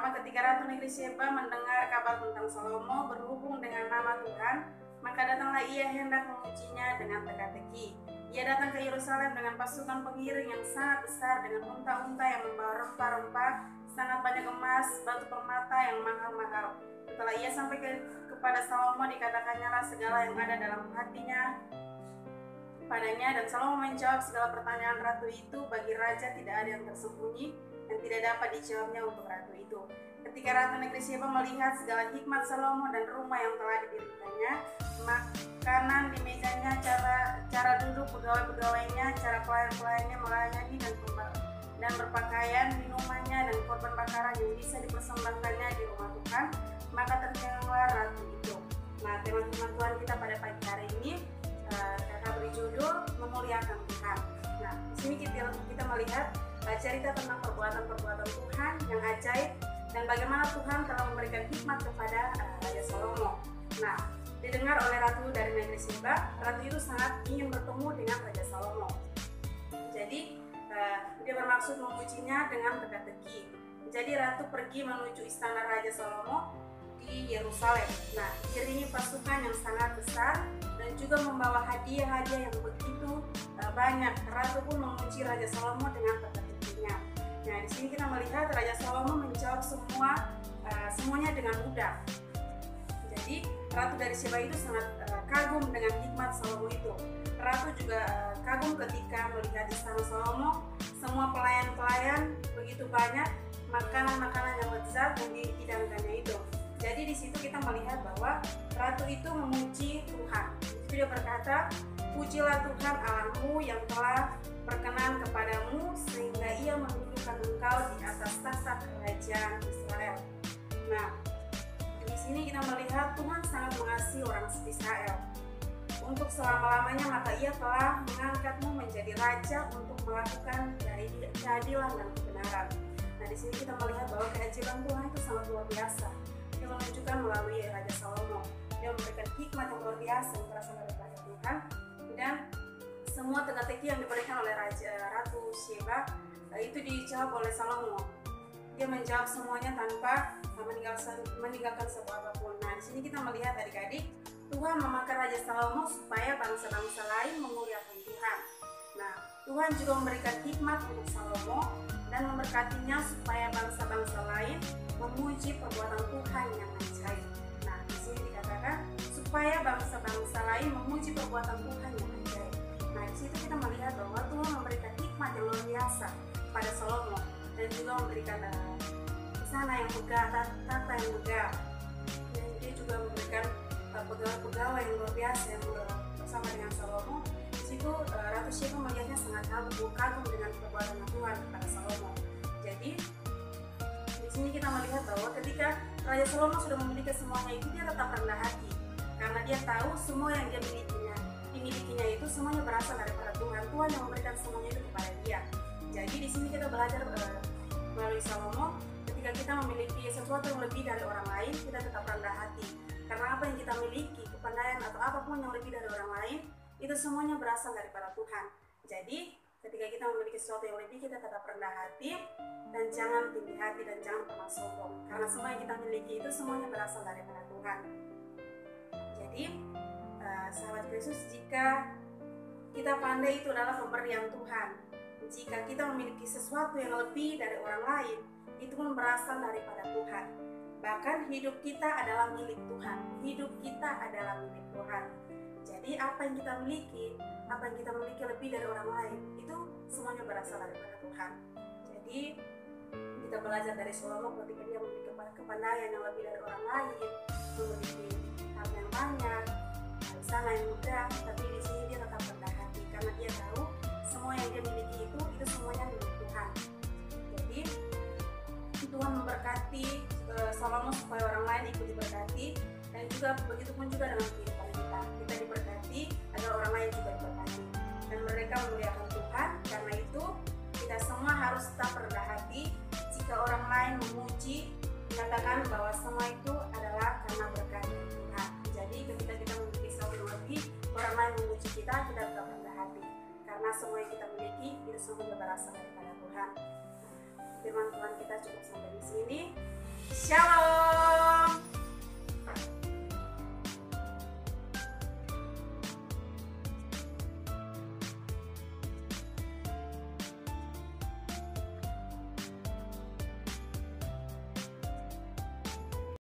pertama, ketika Ratu Negeri Sheba mendengar kabar tentang Salomo berhubung dengan nama Tuhan, maka datanglah ia hendak memujinya dengan teka-teki. Ia datang ke Yerusalem dengan pasukan pengiring yang sangat besar, dengan unta-unta yang membawa rempah-rempah, sangat banyak emas, batu permata yang mahal-mahal. Setelah ia sampai kepada Salomo, dikatakannya segala yang ada dalam hatinya padanya, dan Salomo menjawab segala pertanyaan ratu itu. Bagi raja tidak ada yang tersembunyi dan tidak dapat dijawabnya untuk ratu itu. Ketika Ratu Negeri Sheba melihat segala hikmat Salomo dan rumah yang telah didirikannya, makanan di mejanya, cara duduk pegawai-pegawainya, cara pelayan-pelayannya melayani dan berpakaian, minumannya dan korban bakaran yang bisa dipersembahkannya di rumah Tuhan, maka terkenganglah ratu itu. Nah, teman-teman Tuhan, kita pada pagi hari ini kakak beri judul memuliakan Tuhan. Nah, di sini kita melihat cerita tentang perbuatan-perbuatan Tuhan yang ajaib dan bagaimana Tuhan telah memberikan hikmat kepada Raja Salomo. Nah, didengar oleh ratu dari negeri Sheba, ratu itu sangat ingin bertemu dengan Raja Salomo. Jadi dia bermaksud memujinya dengan teka-teki. Jadi ratu pergi menuju istana Raja Salomo di Yerusalem. Nah, diiringi pasukan yang sangat besar dan juga membawa hadiah-hadiah yang begitu banyak. Ratu pun memuji Raja Salomo dengan teka-tekinya. Nah, di sini kita melihat Raja Salomo menjawab semuanya dengan mudah. Jadi ratu dari Sheba itu sangat kagum dengan hikmat Salomo itu. Ratu juga kagum ketika melihat istana Salomo, semua pelayan-pelayan begitu banyak, makanan-makanan yang lezat yang dihidangkannya itu. Jadi di situ kita melihat bahwa ratu itu memuji Tuhan. Dia berkata, "Pujilah Tuhan Allahmu yang telah berkenan kepadamu sehingga ia mendudukkan engkau di atas tahta kerajaan Israel." Nah, di sini kita melihat Tuhan sangat mengasihi orang Israel. Untuk selama-lamanya maka ia telah mengangkatmu menjadi raja untuk melakukan keadilan dan kebenaran. Nah, di sini kita melihat bahwa keajaiban Tuhan itu sangat luar biasa. Dia menunjukkan melalui Raja Salomo. Dia memberikan hikmat yang luar biasa yang berasal dari Tuhan, dan semua teka-teki yang diberikan oleh Ratu Sheba itu dijawab oleh Salomo. Dia menjawab semuanya tanpa meninggalkan sebuah apapun. Nah, di sini kita melihat adik-adik, Tuhan memakai Raja Salomo supaya bangsa-bangsa lain memuliakan Tuhan. Nah, Tuhan juga memberikan hikmat untuk Salomo dan memberkatinya supaya bangsa-bangsa lain memuji perbuatan Tuhan yang ajaib. Nah, di sini dikatakan supaya bangsa-bangsa lain memuji perbuatan Tuhan yang ajaib. Nah, di situ kita melihat bahwa Tuhan memberikan hikmat yang luar biasa pada Salomo dan juga memberikan istana yang megah, tata yang megah, dan dia juga memberikan pegawai-pegawai yang luar biasa yang bersama dengan Salomo. Di situ Ratu Sheba melihatnya sangat kagum dengan perbuatan Tuhan kepada Salomo. Jadi di sini kita melihat bahwa ketika Raja Salomo sudah memiliki semuanya itu, dia tetap rendah hati karena dia tahu semua yang dia dimilikinya itu semuanya berasal daripada Tuhan. Tuhan yang memberikan semuanya itu kepada dia. Jadi di sini kita belajar melalui Salomo, ketika kita memiliki sesuatu yang lebih dari orang lain, kita tetap rendah hati. Karena apa yang kita miliki, kepandaian atau apapun yang lebih dari orang lain, itu semuanya berasal daripada Tuhan. Jadi ketika kita memiliki sesuatu yang lebih, kita tetap rendah hati dan jangan tinggi hati dan jangan pernah sombong. Karena semua yang kita miliki itu semuanya berasal daripada Tuhan. Jadi sahabat Yesus, jika kita pandai itu adalah pemberian Tuhan. Jika kita memiliki sesuatu yang lebih dari orang lain, itu pun berasal daripada Tuhan. Bahkan hidup kita adalah milik Tuhan. Hidup kita adalah milik Tuhan. Jadi apa yang kita miliki lebih dari orang lain, itu semuanya berasal daripada Tuhan. Jadi kita belajar dari Salomo ketika dia memiliki kepandaian yang lebih dari orang lain, memiliki harta yang banyak, istana yang mudah, tapi di sini dia tetap rendah hati karena dia tahu semua yang dia miliki itu semuanya milik Tuhan. Jadi Tuhan memberkati Salomo supaya orang lain ikut diberkati, dan juga begitu pun juga dengan kehidupan kita diberkati agar orang lain juga diberkati dan mereka memuliakan Tuhan. Karena itu kita semua harus tetap rendah hati. Jika orang lain memuji, katakan bahwa semua itu adalah karena berkat Tuhan. Jadi ketika kita memiliki sesuatu yang lebih, orang lain memuji kita tetap rendah hati karena semua yang kita miliki itu semuanya berasal daripada Tuhan. Firman Tuhan kita cukup sampai di sini. Shalom.